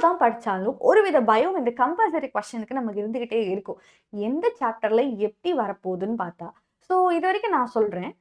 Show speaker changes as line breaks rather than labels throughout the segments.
தான் படிச்சாலும் ஒரு வித பயம் இந்த கம்பல்சரி கொஸ்டினுக்கு நமக்கு இருந்துகிட்டே இருக்கும். எந்த சாப்டர்ல எப்படி வரப்போகுதுன்னு பார்த்தா. ஸோ இது வரைக்கும் நான் சொல்றேன்.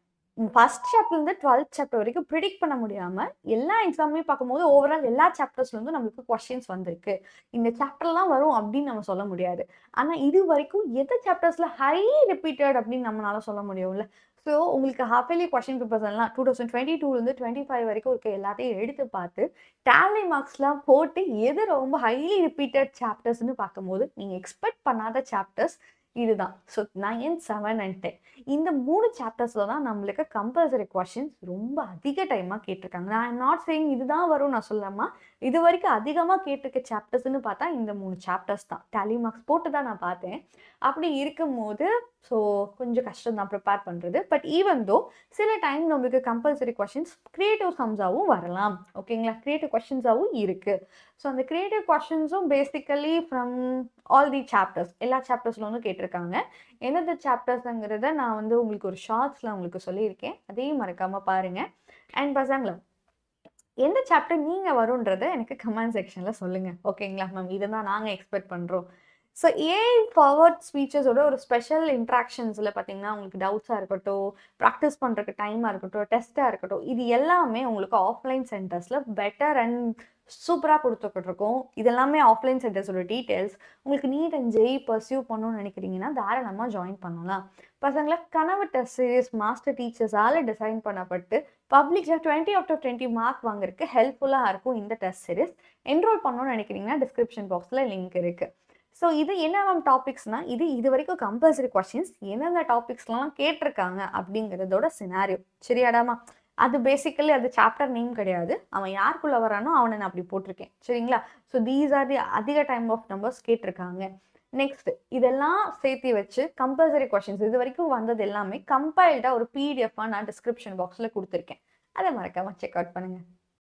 ஃபர்ஸ்ட் சாப்டர்லேருந்து 12th சாப்டர் வரைக்கும் ப்ரிடிக்ட் பண்ண முடியாம எல்லா எக்ஸாமுமே பார்க்கும்போது ஓவரால் எல்லா சாப்டர்ஸ்லேருந்தும் நம்மளுக்கு கொஸ்டின்ஸ் வந்திருக்கு. இந்த சாப்டர்லாம் வரும் அப்படின்னு நம்ம சொல்ல முடியாது. ஆனா இது வரைக்கும் எந்த சாப்டர்ஸ்ல ஹைலி ரிப்பீட்டட் அப்படின்னு நம்மளால சொல்ல முடியும்ல. ஸோ உங்களுக்கு ஹாஃப் இயர்லி கொஸ்டின் பேப்பர்ஸ் எல்லாம் 2022லேருந்து 25 வரைக்கும் இருக்க எல்லாத்தையும் எடுத்து பார்த்து டேலி மார்க்ஸ்லாம் போட்டு எது ரொம்ப ஹைலி ரிப்பீட்டட் சாப்டர்ஸ்ன்னு பார்க்கும்போது நீங்க எக்ஸ்பெக்ட் பண்ணாத சாப்டர்ஸ் இதுதான். ஸோ 9, 7 அண்ட் 10 இந்த 3 சாப்டர்ஸ்ல தான் நம்மளுக்கு கம்பல்சரி கொஸ்டின்ஸ் ரொம்ப அதிக டைமா கேட்டிருக்காங்க. நான் ஐம் நாட் சேயிங் இதுதான் வரும் நான் சொல்லலாமா. இது வரைக்கும் அதிகமா கேட்டிருக்க சாப்டர்ஸ்ன்னு பார்த்தா இந்த 3 சாப்டர்ஸ் தான். டேலி மார்க்ஸ் போட்டு தான் நான் பார்த்தேன். அப்படி இருக்கும்போது ஸோ கொஞ்சம் கஷ்டம் தான் ப்ரிப்பேர் பண்ணுறது. பட் ஈவன் தோ சில டைம் நம்மளுக்கு கம்பல்சரி கொஸ்டின்ஸ் கிரியேட்டிவ் சம்ஸாகவும் வரலாம். ஓகேங்களா, கிரியேட்டிவ் கொஸ்டின்ஸாகவும் இருக்குது. ஸோ அந்த கிரியேட்டிவ் கொஸ்டின்ஸும் basically from all the chapters எல்லா சாப்டர்ஸில் வந்து கேட்டிருக்காங்க. எந்தெந்த சாப்டர்ஸுங்கிறத நான் வந்து உங்களுக்கு ஒரு ஷார்ட்ஸில் உங்களுக்கு சொல்லியிருக்கேன். அதையும் மறக்காமல் பாருங்கள். அண்ட் பசங்களா எந்த சாப்டர் நீங்கள் வரும்ன்றதை எனக்கு கமெண்ட் செக்ஷனில் சொல்லுங்கள். ஓகேங்களா மேம், இதை தான் நாங்கள் எக்ஸ்பெக்ட் பண்ணுறோம். ஸோ ஏஐ ஃபார்வர்ட் ஸ்பீச்சஸோட ஒரு ஸ்பெஷல் இன்ட்ராக்ஷன்ஸில் பார்த்தீங்கன்னா உங்களுக்கு டவுட்ஸாக இருக்கட்டும், ப்ராக்டிஸ் பண்ணுறதுக்கு டைமாக இருக்கட்டும், டெஸ்ட்டாக இருக்கட்டும், இது எல்லாமே உங்களுக்கு ஆஃப்லைன் சென்டர்ஸில் பெட்டர் அண்ட் சூப்பராக கொடுத்துக்கிட்ருக்கோம். இதெல்லாமே ஆஃப்லைன் சென்டர்ஸோட டீட்டெயில்ஸ். உங்களுக்கு நீட் அண்ட் ஜெய் பர்சியூ பண்ணணும்னு நினைக்கிறீங்கன்னா தாராளமாக ஜாயின் பண்ணலாம். பசங்களை கனவு டெஸ்ட் சீரிஸ் மாஸ்டர் டீச்சர்ஸால் டிசைன் பண்ணப்பட்டு பப்ளிக்கில் 20/20 மார்க் வாங்குறதுக்கு ஹெல்ப்ஃபுல்லாக இருக்கும் இந்த டெஸ்ட் சீரிஸ். என்ரோல் பண்ணணும்னு நினைக்கிறீங்கன்னா டிஸ்கிரிப்ஷன் பாக்ஸில் லிங்க் இருக்குது. ஸோ இது என்ன மேம் டாபிக்ஸ்னால் இது வரைக்கும் கம்பல்சரி கொஸ்டின்ஸ் எந்தெந்த டாபிக்ஸ்லாம் கேட்டிருக்காங்க அப்படிங்கிறதோட சினாரியோ. சரியாடாமா, அது பேசிக்கலி அது சாப்டர் நேம் கிடையாது. அவன் யாருக்குள்ளே வரானோ அவனை நான் அப்படி போட்டிருக்கேன். சரிங்களா. ஸோ தீஸ் ஆர் தி அதிக டைம் ஆஃப் நம்பர்ஸ் கேட்டிருக்காங்க. நெக்ஸ்ட் இதெல்லாம் சேர்த்து வச்சு கம்பல்சரி கொஸ்டின்ஸ் இது வரைக்கும் வந்தது எல்லாமே கம்பைல்டாக ஒரு பிடிஎஃபாக நான் டிஸ்கிரிப்ஷன் பாக்ஸில் கொடுத்துருக்கேன். அதை மறக்காமல் செக் அவுட் பண்ணுங்கள்.